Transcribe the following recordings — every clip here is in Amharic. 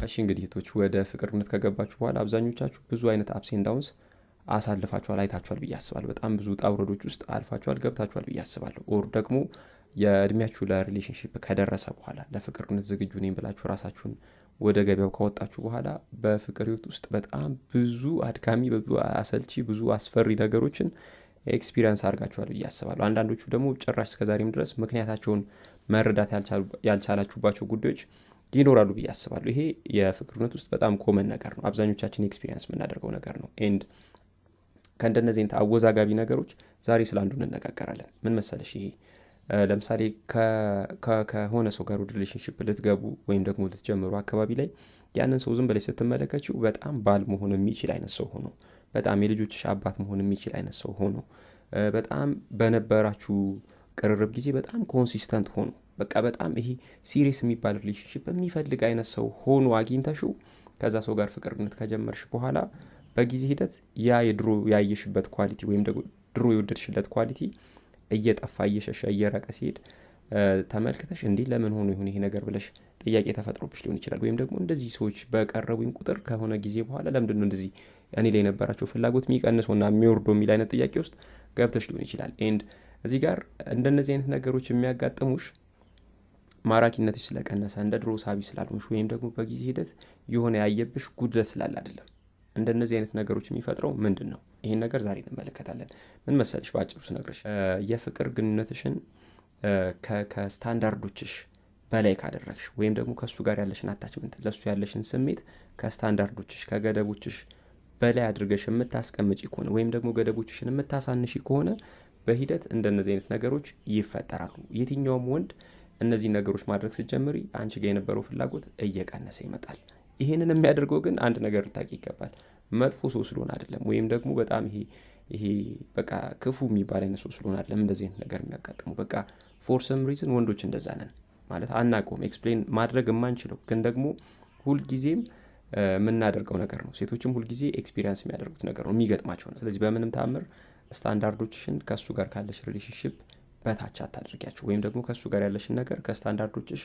እሺ እንግዲህ እህቶች ወደ ፍቅርነት ከገባችሁ በኋላ አብዛኞቻችሁ ብዙ አይነት አፕስ ኤንድ ዳውንስ አሳልፋችኋል፣ አይታችኋል ብዬ አስባለሁ። በጣም ብዙ ውጣ ውረዶች ውስጥ አልፋችኋል፣ ገብታችኋል ብዬ አስባለሁ። ኦር ደግሞ የእድሜያችሁ ለሪሌሽንሺፕ ከደረሰ በኋላ ለፍቅርነት ዝግጁ ነኝ ብላችሁ ራሳችሁን ወደ ገበያው ካወጣችሁ በኋላ በፍቅር ህይወት ውስጥ በጣም ብዙ አድካሚ፣ ብዙ አሰልቺ፣ ብዙ አስፈሪ ነገሮችን ኤክስፒሪየንስ አድርጋችኋል ብዬ አስባለሁ። አንዳንዶቹ ደግሞ ጭራሽ እስከዛሬም ድረስ ምክንያታቸውን መረዳት ያልቻላችሁባቸው ጉዳዮች ይኖራሉ ብዬ አስባለሁ። ይሄ የፍቅርነት ውስጥ በጣም ኮመን ነገር ነው። አብዛኞቻችን ኤክስፒሪየንስ የምናደርገው ነገር ነው። ኤንድ ከእንደነዚህ አይነት አወዛጋቢ ነገሮች ዛሬ ስለ አንዱ እንነጋገራለን። ምን መሰለሽ፣ ይሄ ለምሳሌ ከሆነ ሰው ጋር ወደ ሪሌሽንሽፕ ልትገቡ ወይም ደግሞ ልትጀምሩ አካባቢ ላይ ያንን ሰው ዝም ብለሽ ስትመለከችው በጣም ባል መሆን የሚችል አይነት ሰው ሆኖ፣ በጣም የልጆችሽ አባት መሆን የሚችል አይነት ሰው ሆኖ፣ በጣም በነበራችሁ ቅርርብ ጊዜ በጣም ኮንሲስተንት ሆኖ፣ በቃ በጣም ይሄ ሲሪየስ የሚባል ሪሌሽንሽፕ የሚፈልግ አይነት ሰው ሆኖ አግኝተሽው ከዛ ሰው ጋር ፍቅርነት ከጀመርሽ በኋላ በጊዜ ሂደት ያ የድሮ ያየሽበት ኳሊቲ ወይም ደግሞ ድሮ የወደድሽለት ኳሊቲ እየጠፋ እየሸሸ እየራቀ ሲሄድ ተመልክተሽ እንዲህ ለምን ሆኖ ይሁን ይሄ ነገር ብለሽ ጥያቄ ተፈጥሮብሽ ሊሆን ይችላል። ወይም ደግሞ እንደዚህ ሰዎች በቀረቡኝ ቁጥር ከሆነ ጊዜ በኋላ ለምንድን ነው እንደዚህ እኔ ላይ የነበራቸው ፍላጎት የሚቀንሰውና የሚወርደው የሚል አይነት ጥያቄ ውስጥ ገብተሽ ሊሆን ይችላል። ኤንድ እዚህ ጋር እንደነዚህ አይነት ነገሮች የሚያጋጥሙሽ ማራኪነትሽ ስለቀነሰ፣ እንደ ድሮ ሳቢ ስላልሆንሽ፣ ወይም ደግሞ በጊዜ ሂደት የሆነ ያየብሽ ጉድለት ስላለ አይደለም። እንደነዚህ አይነት ነገሮች የሚፈጥረው ምንድን ነው? ይህን ነገር ዛሬ እንመለከታለን። ምን መሰለሽ፣ በአጭሩ ስነግርሽ የፍቅር ግንኙነትሽን ከስታንዳርዶችሽ በላይ ካደረግሽ ወይም ደግሞ ከእሱ ጋር ያለሽን አታችመንት ለእሱ ያለሽን ስሜት ከስታንዳርዶችሽ ከገደቦችሽ በላይ አድርገሽ የምታስቀምጪ ከሆነ ወይም ደግሞ ገደቦችሽን የምታሳንሺ ከሆነ በሂደት እንደነዚህ አይነት ነገሮች ይፈጠራሉ። የትኛውም ወንድ እነዚህ ነገሮች ማድረግ ስትጀምሪ አንቺ ጋር የነበረው ፍላጎት እየቀነሰ ይመጣል። ይሄንን የሚያደርገው ግን አንድ ነገር ልታውቂ ይገባል። መጥፎ ሰው ስለሆነ አይደለም፣ ወይም ደግሞ በጣም ይሄ በቃ ክፉ የሚባል አይነት ሰው ስለሆነ አይደለም እንደዚህ አይነት ነገር የሚያጋጥሙ። በቃ ፎር ሰም ሪዝን ወንዶች እንደዛ ነን ማለት አናውቀውም፣ ኤክስፕሌን ማድረግ የማንችለው ግን ደግሞ ሁልጊዜም የምናደርገው ነገር ነው። ሴቶችም ሁልጊዜ ኤክስፒሪየንስ የሚያደርጉት ነገር ነው፣ የሚገጥማቸው ነው። ስለዚህ በምንም ተአምር ስታንዳርዶችሽን ከእሱ ጋር ካለሽ ሪሌሽንሽፕ በታች አታድርጊያቸው፣ ወይም ደግሞ ከእሱ ጋር ያለሽን ነገር ከስታንዳርዶችሽ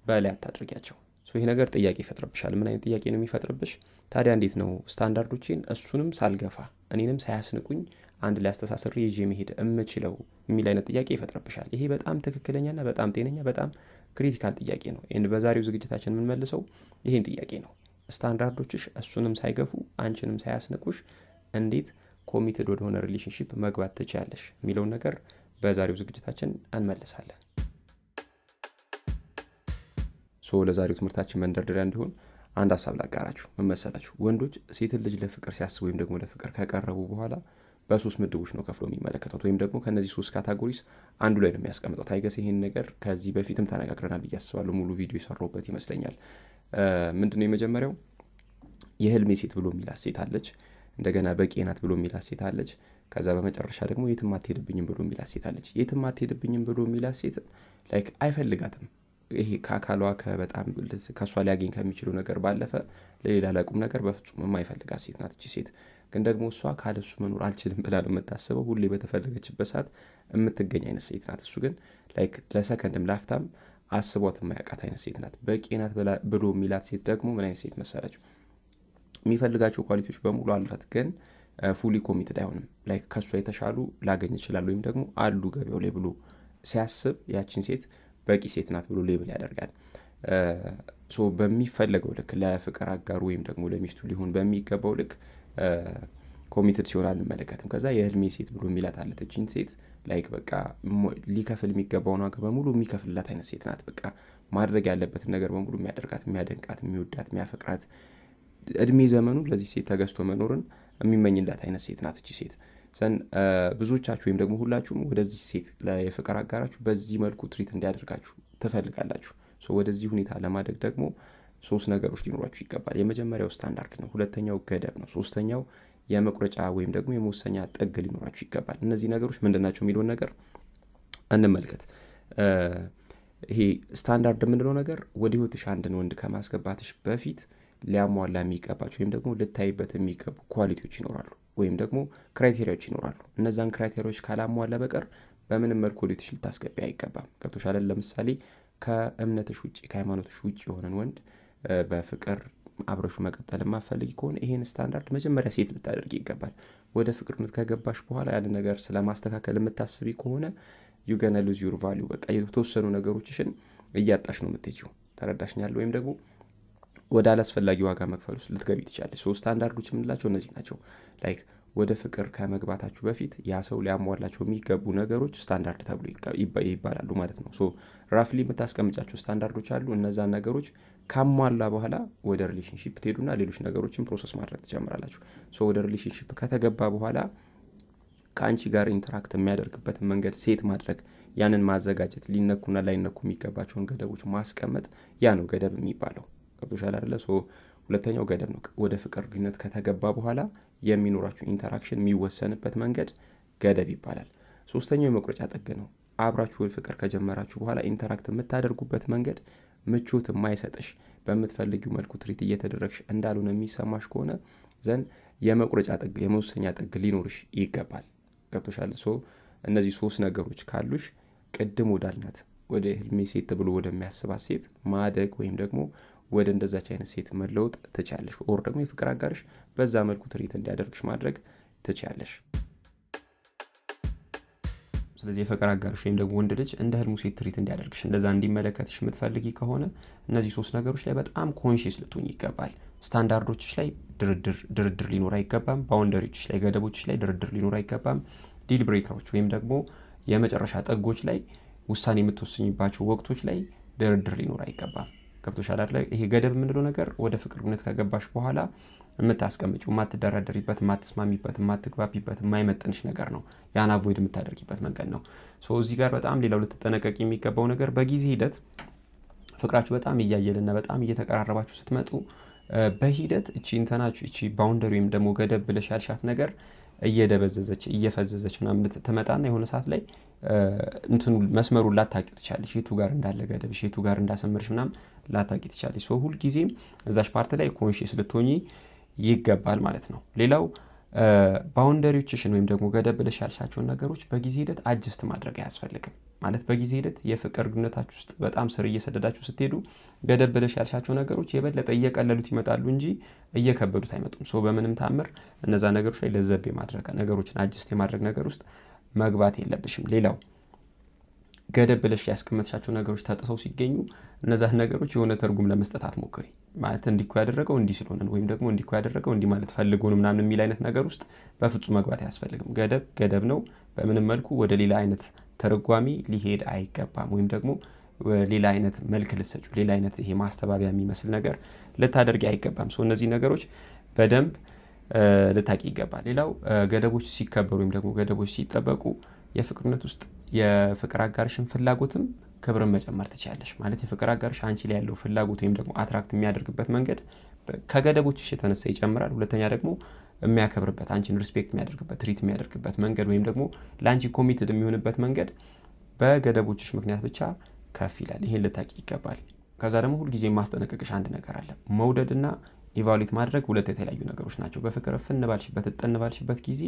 በላይ አታድርጊያቸው። ይሄ ነገር ጥያቄ ይፈጥርብሻል። ምን አይነት ጥያቄ ነው የሚፈጥርብሽ? ታዲያ እንዴት ነው ስታንዳርዶቼን እሱንም ሳልገፋ እኔንም ሳያስንቁኝ አንድ ላይ አስተሳስሬ ይዤ መሄድ የምችለው የሚል አይነት ጥያቄ ይፈጥርብሻል። ይሄ በጣም ትክክለኛና በጣም ጤነኛ በጣም ክሪቲካል ጥያቄ ነው። በዛሬው ዝግጅታችን የምንመልሰው ይሄን ጥያቄ ነው። ስታንዳርዶችሽ እሱንም ሳይገፉ አንቺንም ሳያስንቁሽ እንዴት ኮሚትድ ወደሆነ ሪሌሽንሽፕ መግባት ትችያለሽ የሚለውን ነገር በዛሬው ዝግጅታችን እንመልሳለን። ለዛሬው ትምህርታችን መንደርደሪያ እንዲሆን አንድ ሀሳብ ላጋራችሁ። ምን መሰላችሁ? ወንዶች ሴትን ልጅ ለፍቅር ሲያስቡ ወይም ደግሞ ለፍቅር ከቀረቡ በኋላ በሶስት ምድቦች ነው ከፍሎ የሚመለከቱት፣ ወይም ደግሞ ከነዚህ ሶስት ካታጎሪስ አንዱ ላይ ነው የሚያስቀምጠው። ታይገስ ይሄን ነገር ከዚህ በፊትም ተነጋግረናል ብዬ አስባለሁ። ሙሉ ቪዲዮ የሰራሁበት ይመስለኛል። ምንድነው የመጀመሪያው? የህልሜ ሴት ብሎ የሚላት ሴት አለች። እንደገና በቂ ናት ብሎ የሚላት ሴት አለች። ከዛ በመጨረሻ ደግሞ የትም አትሄድብኝም ብሎ የሚላት ሴት አለች። የትም አትሄድብኝም ብሎ የሚላት ሴት ላይክ አይፈልጋትም። ይሄ ከአካሏ በጣም ከእሷ ሊያገኝ ከሚችለው ነገር ባለፈ ለሌላ ለቁም ነገር በፍጹም የማይፈልጋት ሴት ናት። እቺ ሴት ግን ደግሞ እሷ ካለሱ መኖር አልችልም ብላ ነው የምታስበው። ሁሌ በተፈለገችበት ሰዓት የምትገኝ አይነት ሴት ናት። እሱ ግን ላይክ ለሰከንድም ላፍታም አስቧት የማያውቃት አይነት ሴት ናት። በቂ ናት ብሎ የሚላት ሴት ደግሞ ምን አይነት ሴት መሰላችሁ? የሚፈልጋቸው ኳሊቲዎች በሙሉ አሏት፣ ግን ፉሊ ኮሚትድ አይሆንም። ላይክ ከእሷ የተሻሉ ላገኝ ይችላል ወይም ደግሞ አሉ ገበያው ላይ ብሎ ሲያስብ ያችን ሴት በቂ ሴት ናት ብሎ ሌብል ያደርጋል። በሚፈለገው ልክ ለፍቅር አጋሩ ወይም ደግሞ ለሚስቱ ሊሆን በሚገባው ልክ ኮሚትድ ሲሆን አንመለከትም። ከዛ የህልሜ ሴት ብሎ የሚላት አለት። እቺን ሴት ላይክ በቃ ሊከፍል የሚገባውን ዋጋ በሙሉ የሚከፍልላት አይነት ሴት ናት። በቃ ማድረግ ያለበትን ነገር በሙሉ የሚያደርጋት፣ የሚያደንቃት፣ የሚወዳት፣ የሚያፈቅራት እድሜ ዘመኑ ለዚህ ሴት ተገዝቶ መኖርን የሚመኝላት አይነት ሴት ናት እቺ ሴት። ብዙዎቻችሁ ወይም ደግሞ ሁላችሁም ወደዚህ ሴት የፍቅር አጋራችሁ በዚህ መልኩ ትሪት እንዲያደርጋችሁ ትፈልጋላችሁ። ወደዚህ ሁኔታ ለማደግ ደግሞ ሶስት ነገሮች ሊኖራችሁ ይገባል። የመጀመሪያው ስታንዳርድ ነው። ሁለተኛው ገደብ ነው። ሶስተኛው የመቁረጫ ወይም ደግሞ የመወሰኛ ጥግ ሊኖራችሁ ይገባል። እነዚህ ነገሮች ምንድናቸው የሚለውን ነገር እንመልከት። ይሄ ስታንዳርድ የምንለው ነገር ወደ ህይወትሽ አንድን ወንድ ከማስገባትሽ በፊት ሊያሟላ የሚገባቸው ወይም ደግሞ ልታይበት የሚገቡ ኳሊቲዎች ይኖራሉ፣ ወይም ደግሞ ክራይቴሪያዎች ይኖራሉ። እነዛን ክራይቴሪያዎች ካላሟላ በቀር በምንም መልኩ ወደ ህይወትሽ ልታስገቢ አይገባም። ገብቶሻል? ለምሳሌ ከእምነትሽ ውጭ ከሃይማኖትሽ ውጭ የሆነን ወንድ በፍቅር አብረሹ መቀጠል ማፈልጊ ከሆነ ይሄን ስታንዳርድ መጀመሪያ ሴት ልታደርጊ ይገባል። ወደ ፍቅርነት ከገባሽ በኋላ ያን ነገር ስለማስተካከል የምታስቢ ከሆነ you gonna lose your value በቃ የተወሰኑ ነገሮችሽን እያጣሽ ነው የምትሄጂው። ተረዳሽኛል? ወይም ደግሞ ወደ አላስፈላጊ ዋጋ መክፈል ውስጥ ልትገቢ ትችላለሽ። ስታንዳርዶች የምንላቸው እነዚህ ናቸው። ላይክ ወደ ፍቅር ከመግባታችሁ በፊት ያ ሰው ሊያሟላቸው የሚገቡ ነገሮች ስታንዳርድ ተብሎ ይባላሉ ማለት ነው። ራፍሊ የምታስቀምጫቸው ስታንዳርዶች አሉ። እነዛን ነገሮች ካሟላ በኋላ ወደ ሪሌሽንሺፕ ትሄዱና ሌሎች ነገሮችን ፕሮሰስ ማድረግ ትጀምራላችሁ። ወደ ሪሌሽንሺፕ ከተገባ በኋላ ከአንቺ ጋር ኢንተራክት የሚያደርግበትን መንገድ ሴት ማድረግ፣ ያንን ማዘጋጀት፣ ሊነኩና ላይነኩ የሚገባቸውን ገደቦች ማስቀመጥ፣ ያ ነው ገደብ የሚባለው። ገብቶሻል አይደለ? ሁለተኛው ገደብ ነው። ወደ ፍቅር ግንኙነት ከተገባ በኋላ የሚኖራችሁ ኢንተራክሽን የሚወሰንበት መንገድ ገደብ ይባላል። ሶስተኛው የመቁረጫ ጥግ ነው። አብራችሁ ፍቅር ከጀመራችሁ በኋላ ኢንተራክት የምታደርጉበት መንገድ ምቾት የማይሰጥሽ፣ በምትፈልጊው መልኩ ትሪት እየተደረግሽ እንዳልሆነ የሚሰማሽ ከሆነ ዘንድ የመቁረጫ ጥግ፣ የመወሰኛ ጥግ ሊኖርሽ ይገባል። ገብቶሻል? እነዚህ 3 ነገሮች ካሉሽ ቅድም ወዳልናት ወደ ህልሜ ሴት ተብሎ ወደሚያስባት ሴት ማደግ ወይም ደግሞ ወደ እንደዛች አይነት ሴት መለወጥ ትችያለሽ። ኦር ደግሞ የፍቅር አጋርሽ በዛ መልኩ ትሪት እንዲያደርግሽ ማድረግ ትችያለሽ። ስለዚህ የፍቅር አጋርሽ ወይም ደግሞ ወንድ ልጅ እንደ ህልሙ ሴት ትሪት እንዲያደርግሽ፣ እንደዛ እንዲመለከትሽ የምትፈልጊ ከሆነ እነዚህ 3 ነገሮች ላይ በጣም ኮንሺየስ ልትሆኚ ይገባል። ስታንዳርዶችሽ ላይ ድርድር ሊኖር አይገባም። ባውንደሪዎችሽ ላይ፣ ገደቦችሽ ላይ ድርድር ሊኖር አይገባም። ዲል ብሬከሮች ወይም ደግሞ የመጨረሻ ጠጎች ላይ፣ ውሳኔ የምትወስኝባቸው ወቅቶች ላይ ድርድር ሊኖር አይገባም። ገብቶሻል አይደል? ይሄ ገደብ የምንለው ነገር ወደ ፍቅር ግንኙነት ከገባሽ በኋላ የምታስቀምጪው፣ የማትደራደሪበት፣ የማትስማሚበት፣ የማትግባቢበት የማይመጥንሽ ነገር ነው። ያን አቮይድ የምታደርጊበት መንገድ ነው። እዚህ ጋር በጣም ሌላው ልትጠነቀቂ የሚገባው ነገር በጊዜ ሂደት ፍቅራችሁ በጣም እያየልና በጣም እየተቀራረባችሁ ስትመጡ በሂደት እቺ ባውንደሪ ወይም ደግሞ ገደብ ብለሽ ያልሻት ነገር እየደበዘዘች እየፈዘዘች ምናምን ትመጣና የሆነ ሰዓት ላይ መስመሩን ላታቂ ትችላለሽ። የቱ ጋር እንዳለ ገደብሽ፣ የቱ ጋር እንዳሰመርሽ ምናምን ላታቂ ትችላለሽ። ሁልጊዜም እዛሽ ፓርት ላይ ኮንሺየስ ልትሆኚ ይገባል ማለት ነው። ሌላው ባውንደሪዎችሽን ወይም ደግሞ ገደብ ብለሽ ያልሻቸውን ነገሮች በጊዜ ሂደት አጀስት ማድረግ አያስፈልግም። ማለት በጊዜ ሂደት የፍቅር ግንኙነታችሁ ውስጥ በጣም ስር እየሰደዳችሁ ስትሄዱ ገደብ ብለሽ ያልሻቸው ነገሮች የበለጠ እየቀለሉት ይመጣሉ እንጂ እየከበዱት አይመጡም። በምንም ታምር እነዛ ነገሮች ላይ ለዘብ የማድረግ ነገሮችን አጀስት የማድረግ ነገር ውስጥ መግባት የለብሽም። ሌላው ገደብ ብለሽ ያስቀመጥሻቸው ነገሮች ተጥሰው ሲገኙ እነዛን ነገሮች የሆነ ትርጉም ለመስጠት አትሞክሪ። ማለት እንዲኮ ያደረገው እንዲህ ስለሆነ ወይም ደግሞ እንዲኮ ያደረገው እንዲህ ማለት ፈልጎ ነው ምናምን የሚል አይነት ነገር ውስጥ በፍጹም መግባት አያስፈልግም። ገደብ ነው። በምንም መልኩ ወደ ሌላ አይነት ተርጓሚ ሊሄድ አይገባም። ወይም ደግሞ ሌላ አይነት መልክ ልትሰጩ፣ ሌላ አይነት ይሄ ማስተባበያ የሚመስል ነገር ልታደርጊ አይገባም። እነዚህ ነገሮች በደንብ ልታቂ ይገባል። ሌላው ገደቦች ሲከበሩ ወይም ደግሞ ገደቦች ሲጠበቁ የፍቅርነት ውስጥ የፍቅር አጋርሽን ፍላጎትም ክብርን መጨመር ትችላለሽ። ማለት የፍቅር አጋርሽ አንቺ ላይ ያለው ፍላጎት ወይም ደግሞ አትራክት የሚያደርግበት መንገድ ከገደቦችሽ የተነሳ ይጨምራል። ሁለተኛ ደግሞ የሚያከብርበት፣ አንቺን ሪስፔክት የሚያደርግበት፣ ትሪት የሚያደርግበት መንገድ ወይም ደግሞ ለአንቺ ኮሚትድ የሚሆንበት መንገድ በገደቦችሽ ምክንያት ብቻ ከፍ ይላል። ይሄን ልታቂ ይገባል። ከዛ ደግሞ ሁልጊዜ ማስጠነቀቅሽ አንድ ነገር አለ። መውደድና ኢቫሉዌት ማድረግ ሁለት የተለያዩ ነገሮች ናቸው። በፍቅር ፍንባልሽበት ጊዜ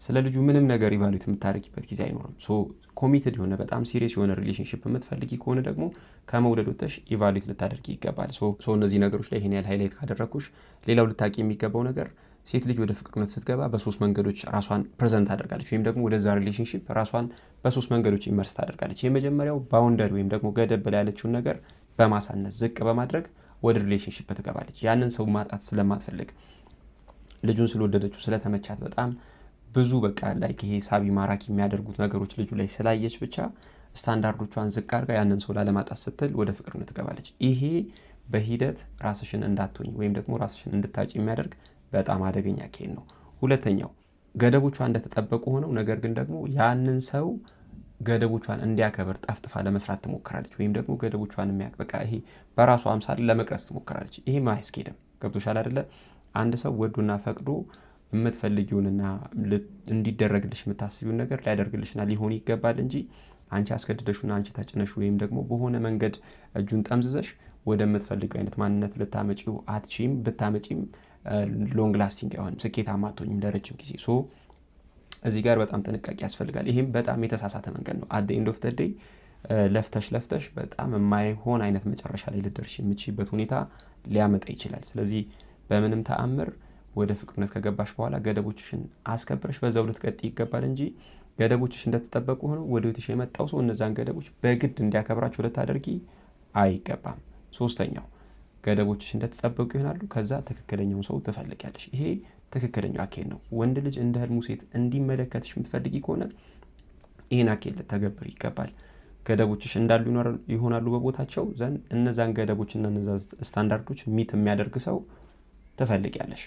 ስለ ልጁ ምንም ነገር ኢቫሉዌት የምታደርጊበት ጊዜ አይኖርም። ኮሚትድ የሆነ በጣም ሲሪየስ የሆነ ሪሌሽንሺፕ የምትፈልጊ ከሆነ ደግሞ ከመውደድ ወጥተሽ ኢቫሉዌት ልታደርጊ ይገባል። እነዚህ ነገሮች ላይ ይሄን ያህል ሃይላይት ካደረኩሽ፣ ሌላው ልታቂ የሚገባው ነገር ሴት ልጅ ወደ ፍቅርነት ስትገባ በ3 መንገዶች ራሷን ፕሬዘንት ታደርጋለች ወይም ደግሞ ወደዛ ሪሌሽንሺፕ ራሷን በ3 መንገዶች ኢመርስ ታደርጋለች። የመጀመሪያው ባውንደሪ ወይም ደግሞ ገደብ ብላ ያለችውን ነገር በማሳነስ ዝቅ በማድረግ ወደ ሪሌሽንሺፕ ትገባለች። ያንን ሰው ማጣት ስለማትፈልግ፣ ልጁን ስለወደደችው ስለተመቻት፣ በጣም ብዙ በቃ ላይክ ይሄ ሳቢ ማራኪ የሚያደርጉት ነገሮች ልጁ ላይ ስላየች ብቻ ስታንዳርዶቿን ዝቅ አድርጋ ያንን ሰው ላለማጣት ስትል ወደ ፍቅርነት ትገባለች። ይሄ በሂደት ራስሽን እንዳትሆኝ ወይም ደግሞ ራስሽን እንድታጭ የሚያደርግ በጣም አደገኛ ኬን ነው። ሁለተኛው ገደቦቿ እንደተጠበቁ ሆነው ነገር ግን ደግሞ ያንን ሰው ገደቦቿን እንዲያከብር ጠፍጥፋ ለመስራት ትሞክራለች ወይም ደግሞ ገደቦቿን በቃ ይሄ በራሷ አምሳል ለመቅረጽ ትሞክራለች። ይሄም አያስኬድም። ገብቶሻል አይደለ? አንድ ሰው ወዶና ፈቅዶ የምትፈልጊውንና እንዲደረግልሽ የምታስቢውን ነገር ሊያደርግልሽና ሊሆን ይገባል እንጂ አንቺ አስገድደሽና አንቺ ተጭነሽ ወይም ደግሞ በሆነ መንገድ እጁን ጠምዝዘሽ ወደምትፈልጊው አይነት ማንነት ልታመጪው አትችይም። ብታመጪም ሎንግ ላስቲንግ አይሆንም፣ ስኬታማ አትሆኝም ለረጅም ጊዜ። እዚህ ጋር በጣም ጥንቃቄ ያስፈልጋል። ይሄም በጣም የተሳሳተ መንገድ ነው። አት ዘ ኤንድ ኦፍ ዘ ዴይ ለፍተሽ በጣም የማይሆን አይነት መጨረሻ ላይ ልደርሽ የምትችይበት ሁኔታ ሊያመጣ ይችላል። ስለዚህ በምንም ተአምር ወደ ፍቅርነት ከገባሽ በኋላ ገደቦችሽን አስከብረሽ በዛው ልትቀጥይ ይገባል እንጂ ገደቦችሽ እንደተጠበቁ ሆነው ወደ ቤትሽ የመጣው ሰው እነዛን ገደቦች በግድ እንዲያከብራቸው ልታደርጊ አይገባም። ሶስተኛው ገደቦችሽ እንደተጠበቁ ይሆናሉ። ከዛ ትክክለኛውን ሰው ትፈልጊያለሽ። ይሄ ትክክለኛው አካሄድ ነው። ወንድ ልጅ እንደ ህልሙ ሴት እንዲመለከትሽ የምትፈልጊ ከሆነ ይህን አካሄድ ልተገብር ይገባል። ገደቦችሽ እንዳሉ ይሆናሉ በቦታቸው ዘንድ እነዛን ገደቦችና እነዛ ስታንዳርዶች ሚት የሚያደርግ ሰው ትፈልጊያለሽ።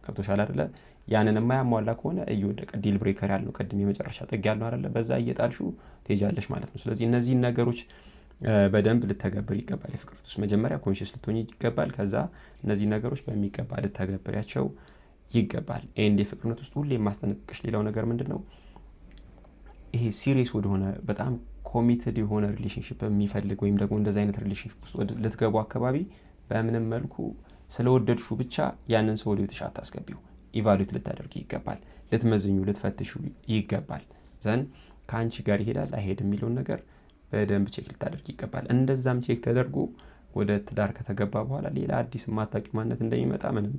ገብቶሻል አይደለ? ያንን የማያሟላ ከሆነ እየወደቀ ዲል ብሬከር ያልነው ቅድም የመጨረሻ ጥግ ያልነው አይደለ? በዛ እየጣልሹ ትሄጃለሽ ማለት ነው። ስለዚህ እነዚህን ነገሮች በደንብ ልተገብር ይገባል። የፍቅር ውስጥ መጀመሪያ ኮንሽስ ልትሆኝ ይገባል። ከዛ እነዚህ ነገሮች በሚገባ ልተገብሪያቸው ይገባል። ኤንድ የፍቅርነት ውስጥ ሁሌ የማስጠነቅቅሽ ሌላው ነገር ምንድን ነው? ይሄ ሲሪየስ ወደሆነ በጣም ኮሚትድ የሆነ ሪሌሽንሽፕ የሚፈልግ ወይም ደግሞ እንደዚህ አይነት ሪሌሽንሽፕ ውስጥ ልትገቡ አካባቢ በምንም መልኩ ስለወደድሹ ብቻ ያንን ሰው ወደ ቤትሽ አታስገቢው። ኢቫሉዌት ልታደርጊ ይገባል። ልትመዝኙ ልትፈትሹ ይገባል። ዘን ከአንቺ ጋር ይሄዳል አይሄድ የሚለውን ነገር በደንብ ቼክ ልታደርጊ ይገባል። እንደዛም ቼክ ተደርጎ ወደ ትዳር ከተገባ በኋላ ሌላ አዲስ የማታውቂው ማንነት እንደሚመጣ ምንም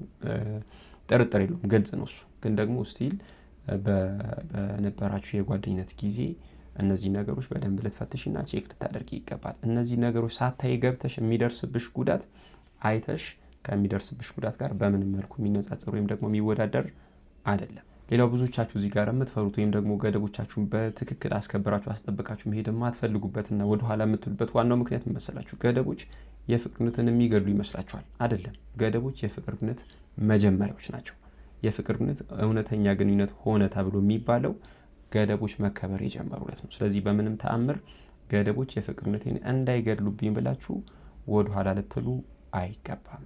ጥርጥር የለውም። ግልጽ ነው። እሱ ግን ደግሞ ስቲል በነበራችሁ የጓደኝነት ጊዜ እነዚህ ነገሮች በደንብ ልትፈትሽና ቼክ ልታደርጊ ይገባል። እነዚህ ነገሮች ሳታይ ገብተሽ የሚደርስብሽ ጉዳት አይተሽ ከሚደርስብሽ ጉዳት ጋር በምንም መልኩ የሚነጻጸር ወይም ደግሞ የሚወዳደር አይደለም። ሌላው ብዙዎቻችሁ እዚህ ጋር የምትፈሩት ወይም ደግሞ ገደቦቻችሁን በትክክል አስከብራችሁ አስጠብቃችሁ መሄድ የማትፈልጉበትና ወደኋላ የምትሉበት ዋናው ምክንያት መሰላችሁ? ገደቦች የፍቅርነትን የሚገድሉ ይመስላችኋል? አይደለም። ገደቦች የፍቅርነት መጀመሪያዎች ናቸው። የፍቅርነት እውነተኛ ግንኙነት ሆነ ተብሎ የሚባለው ገደቦች መከበር የጀመሩለት ነው። ስለዚህ በምንም ተአምር ገደቦች የፍቅርነቴን እንዳይገድሉብኝ ብላችሁ ወደኋላ ልትሉ አይገባም።